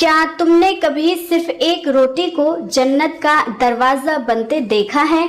کیا تم نے کبھی صرف ایک روٹی کو جنت کا دروازہ بنتے دیکھا ہے؟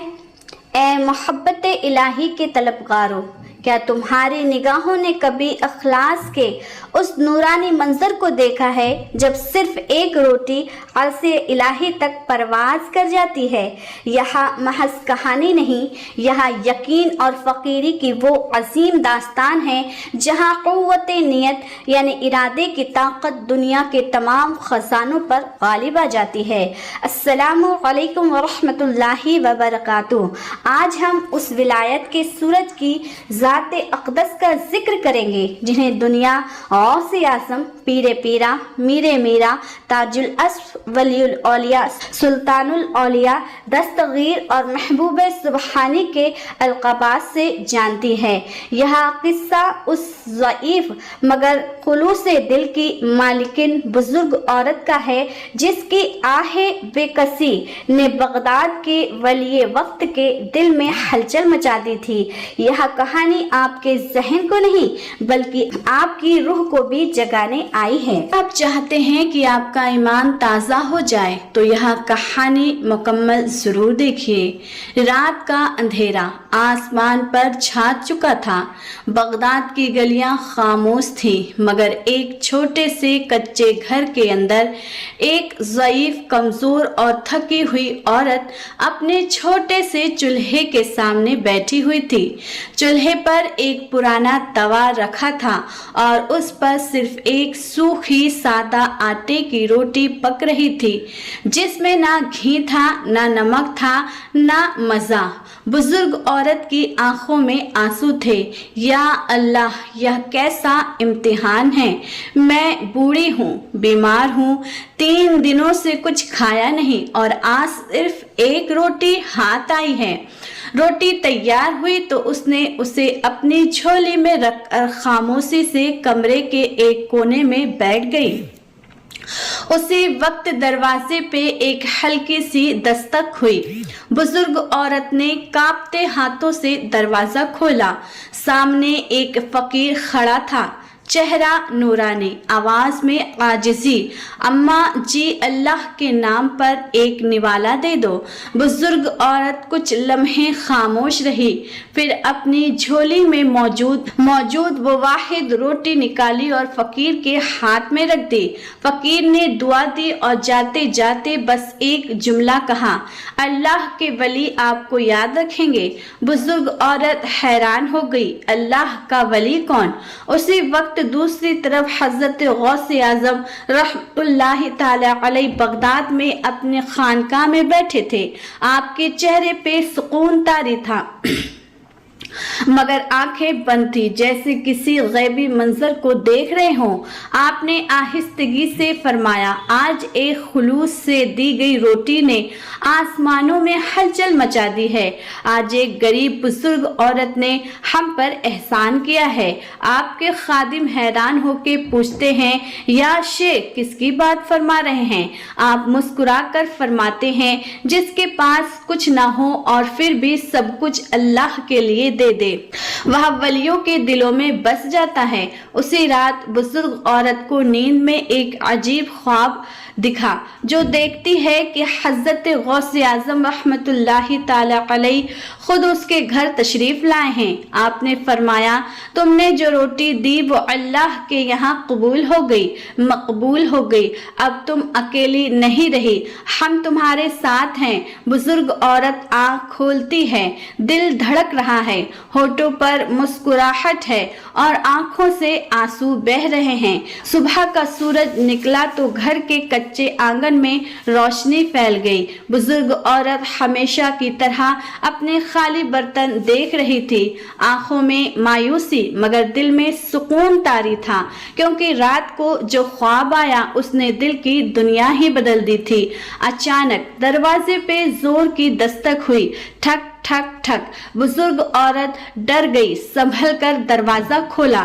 اے محبت الہی کے طلبگاروں، کیا تمہاری نگاہوں نے کبھی اخلاص کے اس نورانی منظر کو دیکھا ہے جب صرف ایک روٹی عرش الہی تک پرواز کر جاتی ہے؟ یہاں محض کہانی نہیں، یہاں یقین اور فقیری کی وہ عظیم داستان ہے جہاں قوت نیت یعنی ارادے کی طاقت دنیا کے تمام خزانوں پر غالب آ جاتی ہے۔ السلام علیکم ورحمۃ اللہ وبرکاتہ۔ آج ہم اس ولایت کے سورج کی ذات اقدس کا ذکر کریں گے جنہیں دنیا غوث اعظم، پیر پیرا، میر میرا، تاج الاسف، ولی الاولیاء، سلطان الاولیاء، دستگیر اور محبوب سبحانی کے القابات سے جانتی ہے۔ یہ قصہ اس ضعیف مگر خلوص دل کی مالکن بزرگ عورت کا ہے جس کی آہ بے کسی نے بغداد کے ولی وقت کے دل میں ہلچل مچا دی تھی۔ یہ کہانی آپ کے ذہن کو نہیں بلکہ آپ کی روح کو بھی جگانے آئی ہے۔ آپ چاہتے ہیں کہ آپ کا ایمان تازہ ہو جائے تو یہ کہانی مکمل ضرور دیکھیے۔ رات کا اندھیرا آسمان پر چھا چکا تھا، بغداد کی گلیاں خاموش تھیں، مگر ایک چھوٹے سے کچے گھر کے اندر ایک ضعیف، کمزور اور تھکی ہوئی عورت اپنے چھوٹے سے چولہے کے سامنے بیٹھی ہوئی تھی۔ چولہے پر ایک پرانا توا رکھا تھا اور اس پر صرف ایک سوکھی سادہ آٹے کی روٹی پک رہی تھی جس میں نہ گھی تھا، نہ نمک تھا، نہ مزہ۔ بزرگ عورت کی آنکھوں میں آنسو تھے۔ یا اللہ، یہ کیسا امتحان ہے! میں بوڑھی ہوں، بیمار ہوں، 3 دنوں سے کچھ کھایا نہیں اور آج صرف ایک روٹی ہاتھ آئی ہے۔ روٹی تیار ہوئی تو اس نے اسے اپنی جھولی میں رکھ کر خاموشی سے کمرے کے ایک کونے میں بیٹھ گئی۔ اسی وقت دروازے پہ ایک ہلکی سی دستک ہوئی۔ بزرگ عورت نے کانپتے ہاتھوں سے دروازہ کھولا۔ سامنے ایک فقیر کھڑا تھا، چہرہ نورانی، آواز میں عاجزی۔ اماں جی، اللہ کے نام پر ایک نوالا دے دو۔ بزرگ عورت کچھ لمحے خاموش رہی، پھر اپنی جھولی میں موجود وہ واحد روٹی نکالی اور فقیر کے ہاتھ میں رکھ دی۔ فقیر نے دعا دی اور جاتے جاتے بس ایک جملہ کہا، اللہ کے ولی آپ کو یاد رکھیں گے۔ بزرگ عورت حیران ہو گئی، اللہ کا ولی کون؟ اسی وقت دوسری طرف حضرت غوث اعظم رحمۃ اللہ تعالی علیہ بغداد میں اپنے خانقاہ میں بیٹھے تھے۔ آپ کے چہرے پہ سکون طاری تھا مگر آنکھیں بند تھی، جیسے کسی غیبی منظر کو دیکھ رہے ہوں۔ آپ نے آہستگی سے فرمایا، آج ایک خلوص سے دی گئی روٹی نے آسمانوں میں ہلچل مچا دی ہے۔ آج ایک غریب بزرگ عورت نے ہم پر احسان کیا ہے۔ آپ کے خادم حیران ہو کے پوچھتے ہیں، یا شیخ کس کی بات فرما رہے ہیں؟ آپ مسکرا کر فرماتے ہیں، جس کے پاس کچھ نہ ہو اور پھر بھی سب کچھ اللہ کے لیے دے وہ ولیوں کے دلوں میں بس جاتا ہے۔ اسی رات بزرگ عورت کو نیند میں ایک عجیب خواب دکھا، جو دیکھتی ہے کہ حضرت غوث اعظم رحمت اللہ تعالی علیہ خود اس کے گھر تشریف لائے ہیں۔ آپ نے فرمایا، تم نے جو روٹی دی وہ اللہ کے یہاں مقبول ہو گئی، اب تم اکیلی نہیں رہی، ہم تمہارے ساتھ ہیں۔ بزرگ عورت آنکھ کھولتی ہے، دل دھڑک رہا ہے، ہونٹوں پر مسکراہٹ ہے اور آنکھوں سے آنسو بہہ رہے ہیں۔ صبح کا سورج نکلا تو گھر کے کچے آنگن میں روشنی پھیل گئی۔ بزرگ عورت ہمیشہ کی طرح اپنے خالی برتن دیکھ رہی تھی، آنکھوں میں مایوسی مگر دل میں سکون طاری تھا، کیونکہ رات کو جو خواب آیا اس نے دل کی دنیا ہی بدل دی تھی۔ اچانک دروازے پہ زور کی دستک ہوئی، ٹھک ٹھک ٹھک۔ بزرگ عورت ڈر گئی، سنبھل کر دروازہ کھولا۔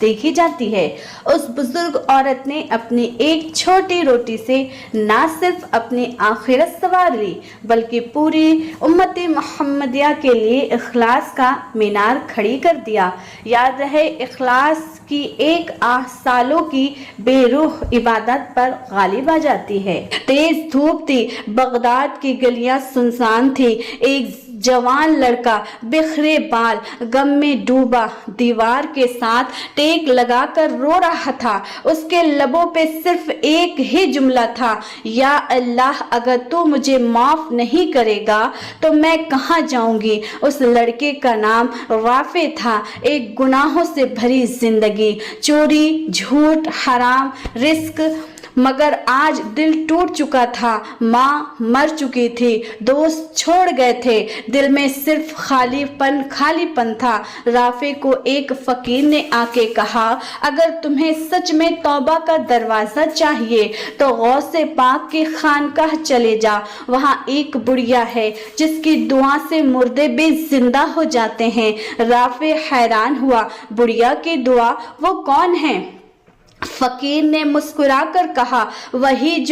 دیکھی جاتی ہے۔ اس بزرگ عورت نے اپنی ایک چھوٹی روٹی سے نہ صرف اپنی آخرت سنوار لی بلکہ پوری امت محمدیہ کے لیے اخلاص کا مینار کھڑی کر دیا۔ یاد رہے، اخلاص کی ایک آہ سالوں کی بے روح عبادت پر غالب آ جاتی ہے۔ تیز دھوپ تھی، بغداد کی گلیاں سنسان تھی۔ ایک جوان لڑکا بکھرے بال، غم میں ڈوبا، دیوار کے ساتھ ٹیک لگا کر رو رہا تھا۔ اس کے لبوں پہ صرف ایک ہی جملہ تھا، یا اللہ، اگر تو مجھے معاف نہیں کرے گا تو میں کہاں جاؤں گی۔ اس لڑکے کا نام رافع تھا۔ ایک گناہوں سے بھری زندگی، چوری، جھوٹ، حرام رزق، مگر آج دل ٹوٹ چکا تھا۔ ماں مر چکی تھی، دوست چھوڑ گئے تھے، دل میں صرف خالی پن تھا۔ رافع کو ایک فقیر نے آ کے کہا، اگر تمہیں سچ میں توبہ کا دروازہ چاہیے تو غوث پاک کی خانقاہ چلے جا، وہاں ایک بڑھیا ہے جس کی دعا سے مردے بھی زندہ ہو جاتے ہیں۔ رافع حیران ہوا، بڑھیا کی دعا، وہ کون ہے؟ فقیر نے مسکرا کر کہا، وہی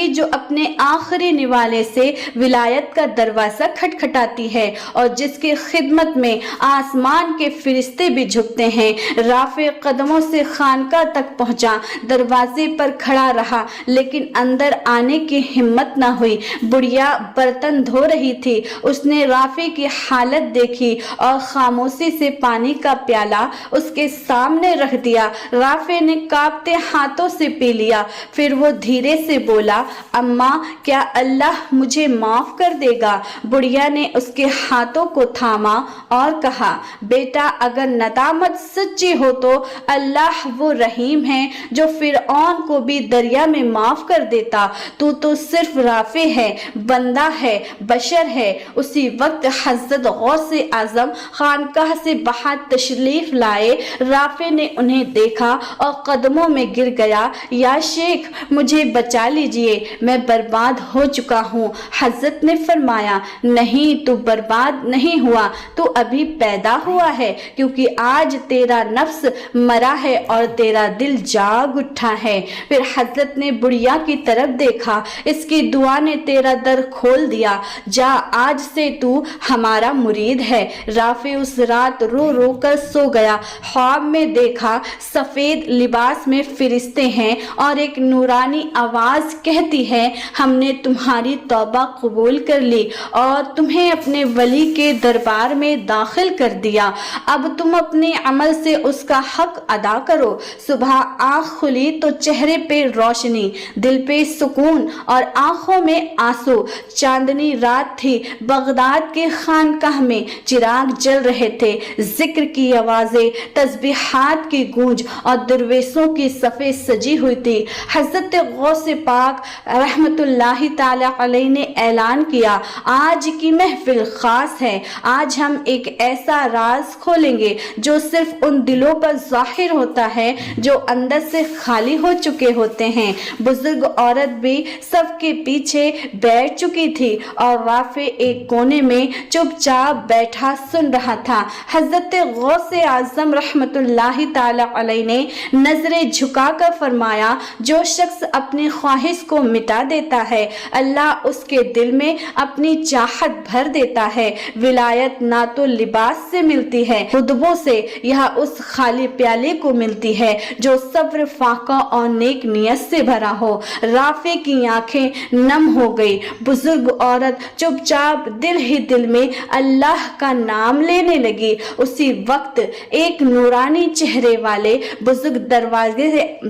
جو اپنے آخری نوالے سے ولایت کا دروازہ کھٹکھٹاتی ہے اور جس کی خدمت میں آسمان کے فرشتے بھی جھکتے ہیں۔ رافع قدموں سے خانقاہ تک پہنچا، دروازے پر کھڑا رہا لیکن اندر آنے کی ہمت نہ ہوئی۔ بڑھیا برتن دھو رہی تھی، اس نے رافع کی حالت دیکھی اور خاموشی سے پانی کا پیالہ اس کے سامنے رکھ دیا۔ رافع نے کانپتے ہاتھوں سے پی لیا، پھر وہ دھیرے سے بولا، اماں، کیا اللہ مجھے معاف کر دے گا؟ بڑھیا نے اس کے ہاتھوں کو تھاما اور کہا، بیٹا، اگر ندامت سچی ہو تو اللہ وہ رحیم ہے جو فرعون کو بھی دریا میں معاف کر دیتا۔ تو صرف رافع ہے، بندہ ہے، بشر ہے۔ اسی وقت حضرت غوث اعظم خانقاہ سے باہر تشریف لائے۔ رافع نے انہیں دیکھا اور قدموں میں گر گیا، یا شیخ، مجھے بچا لیجئے، میں برباد ہو چکا ہوں۔ حضرت نے فرمایا، نہیں، تو برباد نہیں ہوا، تو ابھی پیدا ہوا ہے، کیونکہ آج تیرا نفس مرا ہے اور تیرا دل جاگ اٹھا ہے۔ پھر حضرت نے بڑھیا کی طرف دیکھا، اس کی دعا نے تیرا در کھول دیا، جا، آج سے تو ہمارا مرید ہے۔ رافع اس رات رو رو کر سو گیا۔ خواب میں دیکھا، سفید لباس میں فرشتے ہیں اور ایک نورانی آواز کہتی ہے، ہم نے تمہاری توبہ قبول کر لی اور تمہیں اپنے ولی کے دربار میں داخل کر دیا، اب تم اپنے عمل سے اس کا حق ادا کرو۔ صبح آنکھ کھلی تو چہرے پہ روشنی، دل پہ سکون اور آنکھوں میں آنسو۔ چاندنی رات تھی، بغداد کے خانقاہ میں چراغ جل رہے تھے، ذکر کی آوازیں، تسبیحات کی گونج اور درویشوں کی صفیں سجی ہوئی تھی۔ حضرت غوث پاک رحمت اللہ تعالی علیہ نے اعلان کیا، آج کی محفل خاص ہے، آج ہم ایک ایسا راز کھولیں گے جو صرف ان دلوں پر ظاہر ہوتا ہے جو اندر سے خالی ہو چکے ہوتے ہیں۔ بزرگ عورت بھی سب کے پیچھے بیٹھ چکی تھی اور رافع ایک کونے میں چپ چاپ بیٹھا سن رہا تھا۔ حضرت غوث اعظم رحمت اللہ تعالی علیہ نے نظریں جھکا کر فرمایا، جو شخص اپنی خواہش کو مٹا دیتا ہے، اللہ اس کے دل میں اپنی چاہت بھر دیتا ہے۔ ولایت نہ تو لباس سے ملتی ہے، خطبوں سے، یہ اس خالی پیالے کو ملتی ہے جو صبر، فاقہ اور نیک نیت سے بھرا ہو۔ رافع کی آنکھیں نم ہو گئی۔ بزرگ عورت چپ چاپ دل ہی دل میں اللہ کا نام لینے لگی۔ اسی وقت ایک نورانی چہرے والے بزرگ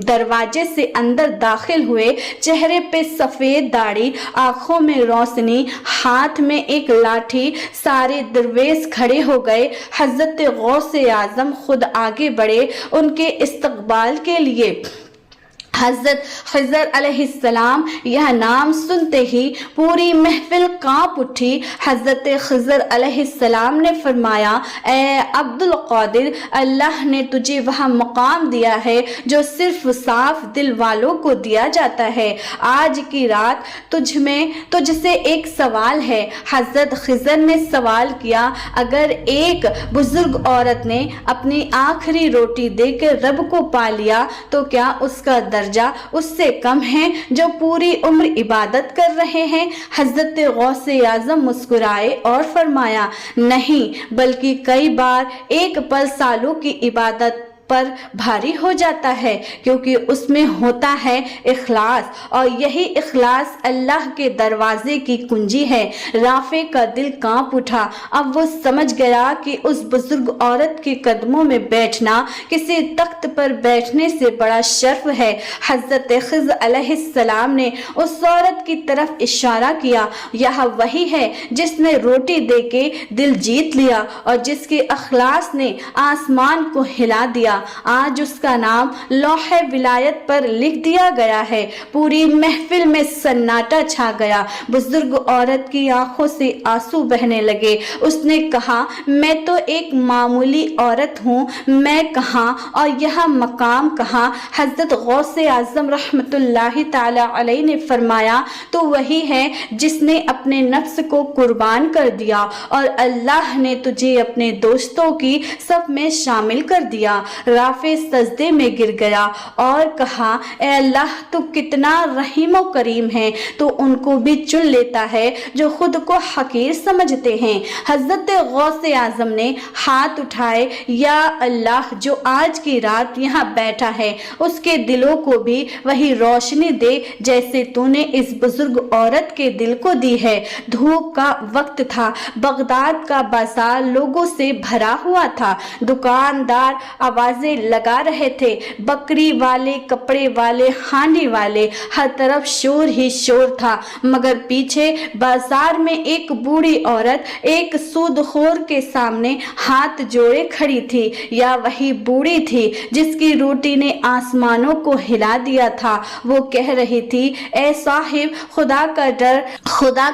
دروازے سے اندر داخل ہوئے، چہرے پہ سفید داڑھی، آنکھوں میں روشنی، ہاتھ میں ایک لاٹھی۔ سارے درویش کھڑے ہو گئے۔ حضرت غوث اعظم خود آگے بڑھے ان کے استقبال کے لیے۔ حضرت خضر علیہ السلام یہ نام سنتے ہی پوری محفل کانپ اٹھی۔ حضرت خضر علیہ السلام نے فرمایا، اے عبد القادر، اللہ نے تجھے وہ مقام دیا ہے جو صرف صاف دل والوں کو دیا جاتا ہے۔ آج کی رات تجھ سے ایک سوال ہے۔ حضرت خضر نے سوال کیا، اگر ایک بزرگ عورت نے اپنی آخری روٹی دے کر رب کو پا لیا تو کیا اس کا درجہ اس سے کم ہے جو پوری عمر عبادت کر رہے ہیں؟ حضرت غوث اعظم مسکرائے اور فرمایا، نہیں، بلکہ کئی بار ایک پل سالوں کی عبادت پر بھاری ہو جاتا ہے، کیونکہ اس میں ہوتا ہے اخلاص، اور یہی اخلاص اللہ کے دروازے کی کنجی ہے۔ رافع کا دل کانپ اٹھا۔ اب وہ سمجھ گیا کہ اس بزرگ عورت کے قدموں میں بیٹھنا کسی تخت پر بیٹھنے سے بڑا شرف ہے۔ حضرت خضر علیہ السلام نے اس عورت کی طرف اشارہ کیا، یہ وہی ہے جس نے روٹی دے کے دل جیت لیا اور جس کے اخلاص نے آسمان کو ہلا دیا۔ آج اس کا نام لوح ولایت پر لکھ دیا گیا ہے۔ پوری محفل میں سناٹا چھا گیا۔ بزرگ عورت کی آنکھوں سے آنسو بہنے لگے۔ اس نے کہا، میں تو ایک معمولی عورت ہوں، میں کہاں اور یہ مقام کہاں؟ حضرت غوث اعظم رحمت اللہ تعالی علیہ نے فرمایا، تو وہی ہے جس نے اپنے نفس کو قربان کر دیا اور اللہ نے تجھے اپنے دوستوں کی صف میں شامل کر دیا۔ رافع سجدے میں گر گیا اور کہا، اے اللہ، تو کتنا رحیم و کریم ہے، تو ان کو بھی چن لیتا ہے جو خود کو حقیر سمجھتے ہیں۔ حضرت غوث اعظم نے ہاتھ اٹھائے، یا اللہ، جو آج کی رات یہاں بیٹھا ہے اس کے دلوں کو بھی وہی روشنی دے جیسے تو نے اس بزرگ عورت کے دل کو دی ہے۔ دھوپ کا وقت تھا، بغداد کا بازار لوگوں سے بھرا ہوا تھا، دکاندار آوازیں لگا رہے تھے، بکری والے، کپڑے والے، ہانڈی والے، ہر طرف شور ہی شور تھا، مگر پیچھے بازار میں ایک بوڑھی عورت ایک سود خور کے سامنے ہاتھ جوڑے کھڑی تھی۔ یا وہی بوڑھی تھی جس کی روٹی نے آسمانوں کو ہلا دیا تھا۔ وہ کہہ رہی تھی، اے صاحب، خدا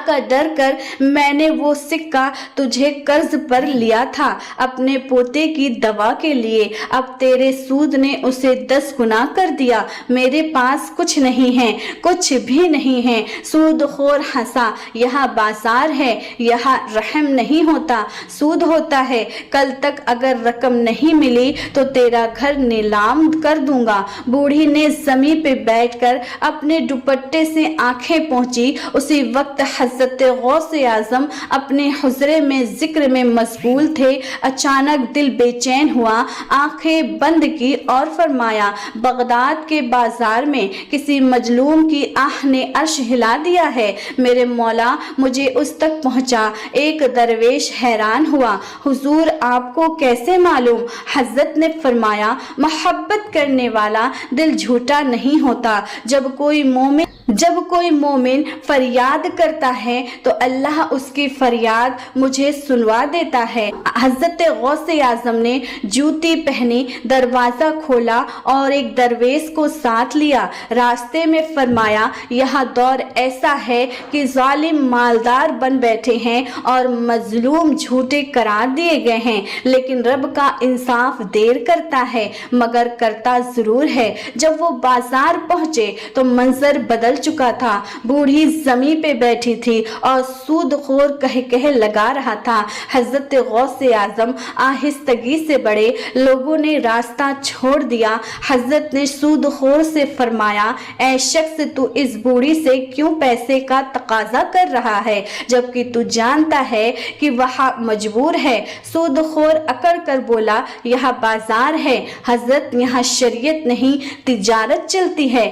کا ڈر کر میں نے وہ سکہ تجھے قرض پر لیا تھا اپنے پوتے کی دوا کے لیے، اب تیرے سود نے اسے 10 گنا کر دیا۔ میرے پاس کچھ نہیں ہے، کچھ بھی نہیں ہے۔ سود خور ہنسا، یہاں بازار ہے، یہاں رحم نہیں ہوتا، سود ہوتا ہے۔ کل تک اگر رقم نہیں ملی تو تیرا گھر نیلام کر دوں گا۔ بوڑھی نے زمین پہ بیٹھ کر اپنے دوپٹے سے آنکھیں پہنچی۔ اسی وقت حضرت غوث اعظم اپنے حجرے میں ذکر میں مشغول تھے۔ اچانک دل بے چین ہوا، آنکھیں بند کی اور فرمایا، بغداد کے بازار میں کسی مظلوم کی آہ نے عرش ہلا دیا ہے۔ میرے مولا، مجھے اس تک پہنچا۔ ایک درویش حیران ہوا، حضور، آپ کو کیسے معلوم؟ حضرت نے فرمایا، محبت کرنے والا دل جھوٹا نہیں ہوتا۔ جب کوئی مومن فریاد کرتا ہے تو اللہ اس کی فریاد مجھے سنوا دیتا ہے۔ حضرت غوث اعظم نے جوتی پہنی، دروازہ کھولا اور ایک درویش کو ساتھ لیا۔ راستے میں فرمایا، یہاں دور ایسا ہے کہ ظالم مالدار بن بیٹھے ہیں اور مظلوم جھوٹے قرار دیے گئے ہیں، لیکن رب کا انصاف دیر کرتا ہے مگر کرتا ضرور ہے۔ جب وہ بازار پہنچے تو منظر بدل چکا تھا۔ بوڑھی زمین پہ بیٹھی تھی اور سود خور کہہ لگا رہا تھا۔ حضرت غوث اعظم آہستگی سے بڑھے، لوگوں نے راستہ چھوڑ دیا۔ حضرت نے سود خور سے فرمایا، اے شخص، تو اس بوڑھی سے کیوں پیسے کا تقاضا کر رہا ہے جبکہ تو جانتا ہے کہ وہ مجبور ہے؟ سود خور اکڑ کر بولا، یہاں بازار ہے حضرت، یہاں شریعت نہیں تجارت چلتی ہے۔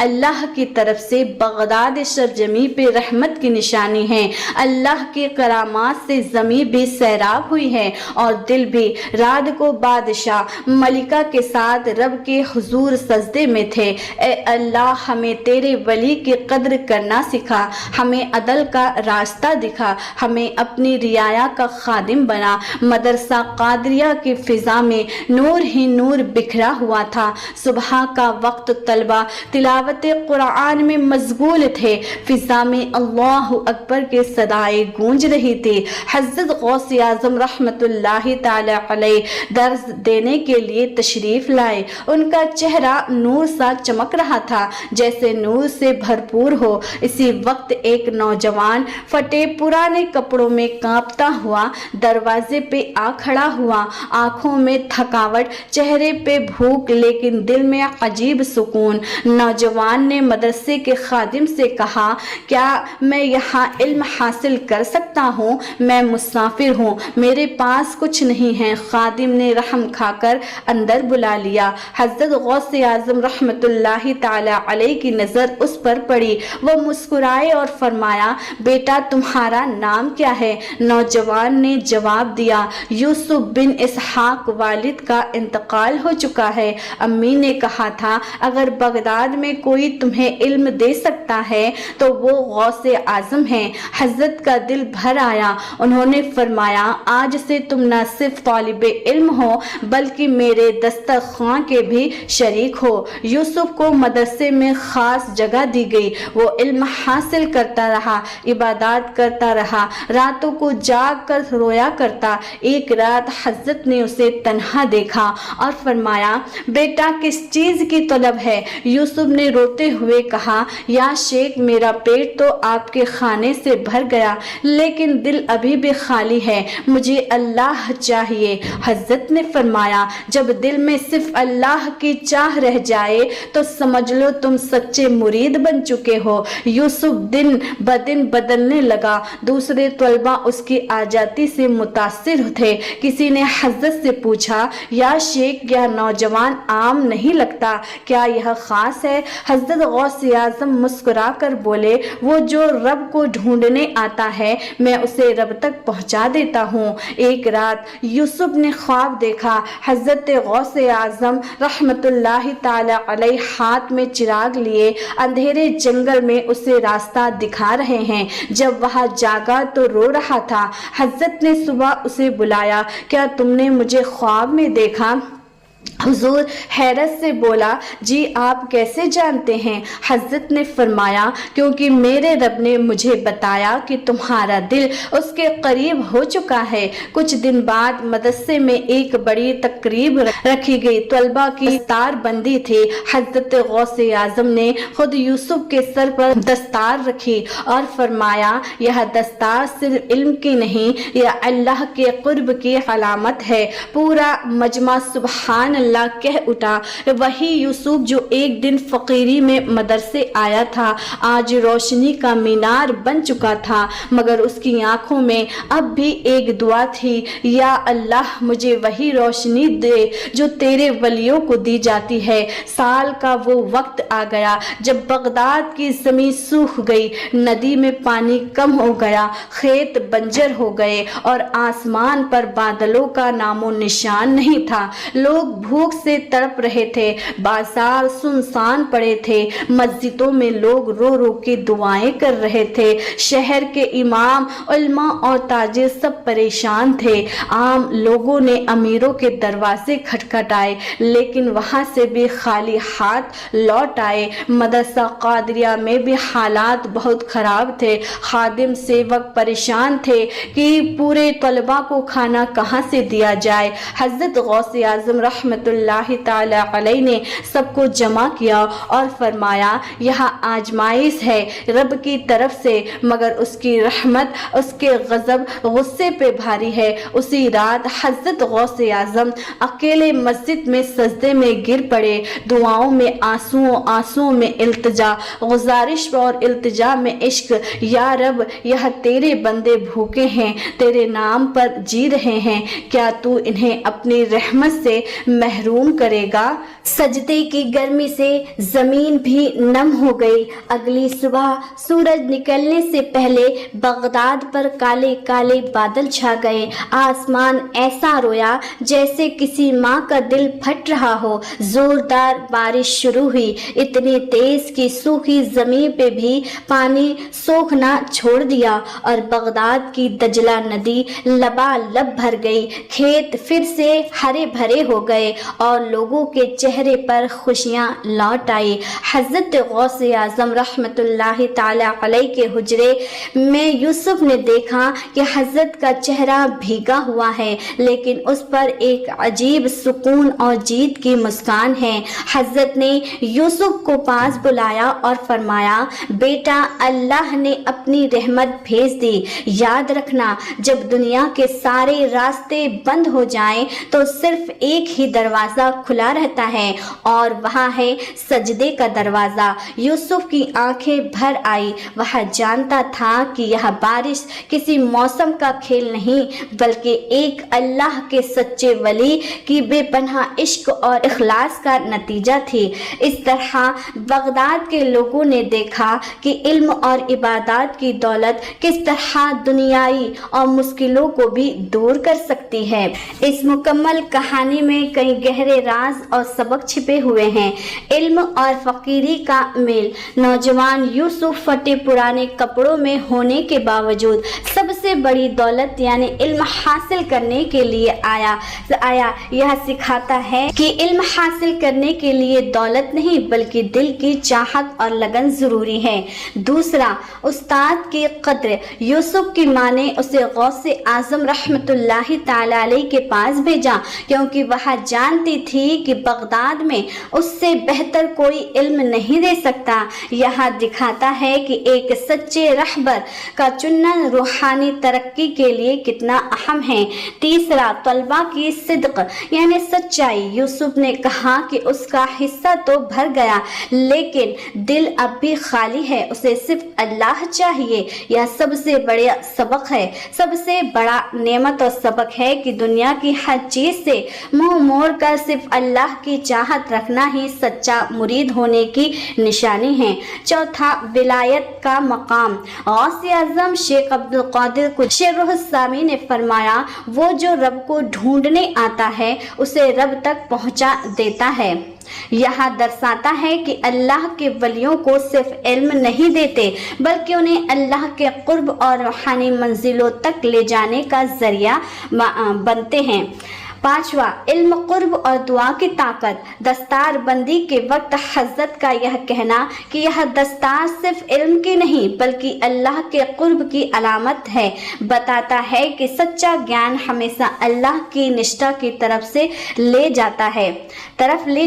اللہ کی طرف سے بغداد سرزمین پہ رحمت کی نشانی ہے۔ اللہ کی کرامات سے زمین بھی سیراب ہوئی ہے اور دل بھی۔ رات کو بادشاہ ملکہ کے ساتھ رب کے حضور سجدے میں تھے۔ اے اللہ، ہمیں تیرے ولی کی قدر کرنا سکھا، ہمیں عدل کا راستہ دکھا، ہمیں اپنی رعایا کا خادم بنا۔ مدرسہ قادریہ کی فضا میں نور ہی نور بکھرا ہوا تھا۔ صبح کا وقت طلبہ تلاوت قرآن میں مشغول تھے۔ فضا میں اللہ اکبر کے صدائیں گونج رہی تھی۔ حضرت غوث اعظم رحمت اللہ تعالی علیہ درس دینے کے لیے تشریف لائے۔ ان کا چہرہ نور سا چمک رہا تھا، جیسے نور سے بھرپور ہو۔ اسی وقت ایک نوجوان پھٹے پرانے کپڑوں میں کانپتا ہوا دروازے پہ آ کھڑا ہوا، آنکھوں میں تھکاوٹ، چہرے پہ بھوک، لیکن دل میں عجیب سکون۔ نوجوان نے مدرسے کے خادم سے کہا، کیا میں یہاں علم حاصل کر سکتا ہوں؟ میں مسافر ہوں، میرے پاس کچھ نہیں ہے۔ خادم نے رحم کھا کر اندر بلا لیا۔ حضرت غوث اعظم رحمت اللہ تعالی علیہ کی نظر اس پر پڑی۔ وہ مسکرائے اور فرمایا، بیٹا تمہارا نام کیا ہے؟ نوجوان نے جواب دیا، یوسف بن اسحاق، والد کا انتقال ہو چکا ہے۔ امی نے کہا تھا اگر بغداد میں کوئی تمہیں علم دے سکتا ہے تو وہ غوث اعظم ہیں۔ حضرت کا دل بھر آیا۔ انہوں نے فرمایا، آج سے تم نہ صرف طالب علم ہو بلکہ میرے دسترخوان کے بھی شریک ہو۔ یوسف کو مدرسے میں خاص جگہ دی گئی۔ وہ علم حاصل کرتا رہا، عبادات کرتا رہا، راتوں کو جاگ کر رویا کرتا۔ ایک رات حضرت نے اسے تنہا دیکھا اور فرمایا، بیٹا کس چیز کی طلب ہے؟ یوسف نے روتے ہوئے کہا، یا شیخ میرا پیٹ تو آپ کے کھانے سے بھر گیا لیکن دل ابھی بھی خالی ہے، مجھے اللہ چاہیے۔ حضرت نے فرمایا، جب دل میں صرف اللہ کی چاہ رہ جائے تو سمجھ لو تم سچے مرید بن چکے ہو۔ یوسف دن بدن بدلنے لگا۔ دوسرے طلبہ اس کی آجاتی سے متاثر تھے۔ کسی نے حضرت سے پوچھا، یا شیخ یہ نوجوان عام نہیں لگتا، کیا یہ خاص ہے؟ حضرت غوث اعظم مسکرا کر بولے، وہ جو رب کو ڈھونڈنے آتا ہے میں اسے رب تک پہنچا دیتا ہوں۔ ایک رات یوسف نے خواب دیکھا، حضرت غوث اعظم رحمت اللہ تعالی علیہ ہاتھ میں چراغ لیے اندھیرے جنگل میں اسے راستہ دکھا رہے ہیں۔ جب وہ جاگا تو رو رہا تھا۔ حضرت نے صبح اسے بلایا، کیا تم نے مجھے خواب میں دیکھا؟ حضور حیرت سے بولا، جی آپ کیسے جانتے ہیں؟ حضرت نے فرمایا، کیونکہ میرے رب نے مجھے بتایا کہ تمہارا دل اس کے قریب ہو چکا ہے۔ کچھ دن بعد مدرسے میں ایک بڑی تقریب رکھی گئی، طلبہ کی دستار بندی تھی۔ حضرت غوث اعظم نے خود یوسف کے سر پر دستار رکھی اور فرمایا، یہ دستار صرف علم کی نہیں، یہ اللہ کے قرب کی علامت ہے۔ پورا مجمع سبحان اللہ کہہ اٹھا۔ وہی یوسف جو ایک دن فقیری میں مدرسے آیا تھا آج روشنی کا مینار بن چکا تھا، مگر اس کی آنکھوں میں اب بھی ایک دعا تھی، یا اللہ مجھے وہی روشنی دے جو تیرے ولیوں کو دی جاتی ہے۔ سال کا وہ وقت آ گیا جب بغداد کی زمین سوکھ گئی، ندی میں پانی کم ہو گیا، کھیت بنجر ہو گئے اور آسمان پر بادلوں کا نام و نشان نہیں تھا۔ لوگ بھوک سے تڑپ رہے تھے، بازار سنسان پڑے تھے، مسجدوں میں لوگ رو رو کے دعائیں کر رہے تھے۔ شہر کے امام، علماء اور تاجر سب پریشان تھے۔ عام لوگوں نے امیروں کے دروازے کھٹکھٹائے لیکن وہاں سے بھی خالی ہاتھ لوٹ آئے۔ مدرسہ قادریہ میں بھی حالات بہت خراب تھے۔ خادم سیوک پریشان تھے کہ پورے طلبہ کو کھانا کہاں سے دیا جائے۔ حضرت غوث اعظم رحمت اللہ تعالی علیہ نے سب کو جمع کیا اور فرمایا، یہ آزمائش ہے رب کی طرف سے، مگر اس کی رحمت اس کے غضب غصے پہ بھاری ہے۔ اسی رات حضرت غوث اعظم اکیلے مسجد میں سجدے میں گر پڑے، دعاؤں میں آنسوؤں میں التجا، گزارش اور التجا میں عشق۔ یا رب، یہ تیرے بندے بھوکے ہیں، تیرے نام پر جی رہے ہیں، کیا تو انہیں اپنی رحمت سے محروم کرے گا۔ سجدے کی گرمی سے زمین بھی نم ہو گئی۔ اگلی صبح سورج نکلنے سے پہلے بغداد پر کالے کالے بادل چھا گئے۔ آسمان ایسا رویا جیسے کسی ماں کا دل پھٹ رہا ہو۔ زوردار بارش شروع ہوئی، اتنی تیز کہ سوکھی زمین پہ بھی پانی سوکھنا چھوڑ دیا اور بغداد کی دجلہ ندی لبالب بھر گئی۔ کھیت پھر سے ہرے بھرے ہو گئے اور لوگوں کے چہرے پر خوشیاں لوٹ آئی۔ حضرت غوث اعظم رحمت اللہ تعالی علیہ کے حجرے میں یوسف نے دیکھا کہ حضرت کا چہرہ بھیگا ہوا ہے، لیکن اس پر ایک عجیب سکون اور جیت کی مسکان ہے۔ حضرت نے یوسف کو پاس بلایا اور فرمایا، بیٹا اللہ نے اپنی رحمت بھیج دی۔ یاد رکھنا، جب دنیا کے سارے راستے بند ہو جائیں تو صرف ایک ہی دروازہ کھلا رہتا ہے اور وہاں ہے سجدے کا دروازہ۔ یوسف کی آنکھیں بھر آئی۔ وہ جانتا تھا کہ یہ بارش کسی موسم کا کھیل نہیں بلکہ ایک اللہ کے سچے ولی کی بے پناہ عشق اور اخلاص کا نتیجہ تھی۔ اس طرح بغداد کے لوگوں نے دیکھا کہ علم اور عبادات کی دولت کس طرح دنیائی اور مشکلوں کو بھی دور کر سکتی ہے۔ اس مکمل کہانی میں کئی گہرے راز اور سبق چھپے ہوئے ہیں۔ علم اور فقیری کا میل۔ نوجوان یوسف پھٹے پرانے کپڑوں میں ہونے کے باوجود سب سے بڑی دولت یعنی علم حاصل کرنے کے لیے آیا۔ یہ سکھاتا ہے کہ علم حاصل کرنے کے لیے دولت نہیں بلکہ دل کی چاہت اور لگن ضروری ہے۔ دوسرا، استاد کی قدر۔ یوسف کی ماں نے اسے غوث اعظم رحمت اللہ تعالی علیہ کے پاس بھیجا کیونکہ وہ جانتی تھی کہ بغداد میں اس سے بہتر کوئی علم نہیں دے سکتا۔ یہ دکھاتا ہے کہ ایک سچے رہبر کا چننا روحانی ترقی کے لیے کتنا اہم ہے۔ تیسرا، طلباء کی صدق یعنی سچائی۔ یوسف نے کہا کہ اس کا حصہ تو بھر گیا لیکن دل اب بھی خالی ہے، اسے صرف اللہ چاہیے۔ یہ سب سے بڑا سبق ہے، سب سے بڑا نعمت اور سبق ہے کہ دنیا کی ہر چیز سے منہ موڑ کر صرف اللہ کی چاہت رکھنا ہی سچا مرید ہونے کی نشانی ہے۔ چوتھا، ولایت کا مقام۔ غوث اعظم شیخ عبد القادر شرح السامی نے فرمایا، وہ جو رب کو ڈھونڈنے آتا ہے اسے رب تک پہنچا دیتا ہے۔ یہ درساتا ہے کہ اللہ کے ولیوں کو صرف علم نہیں دیتے بلکہ انہیں اللہ کے قرب اور روحانی منزلوں تک لے جانے کا ذریعہ بنتے ہیں۔ پانچواں، علم، قرب اور دعا کی طاقت۔ دستار بندی کے وقت حضرت کا یہ کہنا کہ یہ دستار صرف علم کی نہیں بلکہ اللہ کے قرب کی علامت ہے بتاتا ہے کہ سچا گیان ہمیشہ اللہ کی نشٹا کی طرف لے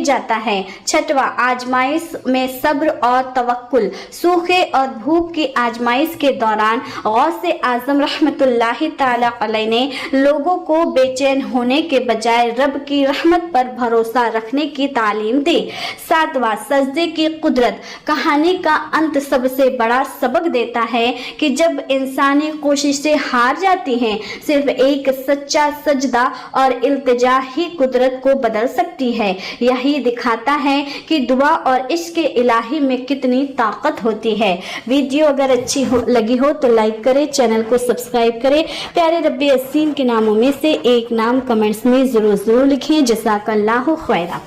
جاتا ہے۔ چھٹواں، آزمائش میں صبر اور توکل۔ سوکھے اور بھوک کی آزمائش کے دوران غوث اعظم رحمت اللہ تعالی علیہ نے لوگوں کو بے چین ہونے کے بجائے رب کی رحمت پر بھروسہ رکھنے کی تعلیم دی۔ ساتواں، سجدے کی قدرت۔ کہانی کا انت سب سے بڑا سبق دیتا ہے کہ جب انسانی کوششیں ہار جاتی ہیں صرف ایک سچا سجدہ اور التجا ہی قدرت کو بدل سکتی ہے۔ یہی دکھاتا ہے کہ دعا اور عشق الہی میں کتنی طاقت ہوتی ہے۔ ویڈیو اگر اچھی لگی ہو تو لائک کریں، چینل کو سبسکرائب کریں۔ پیارے رب یاسین کے ناموں میں سے ایک نام کمنٹس میں ضرور لکھیں۔ جزاک اللہ خیرہ۔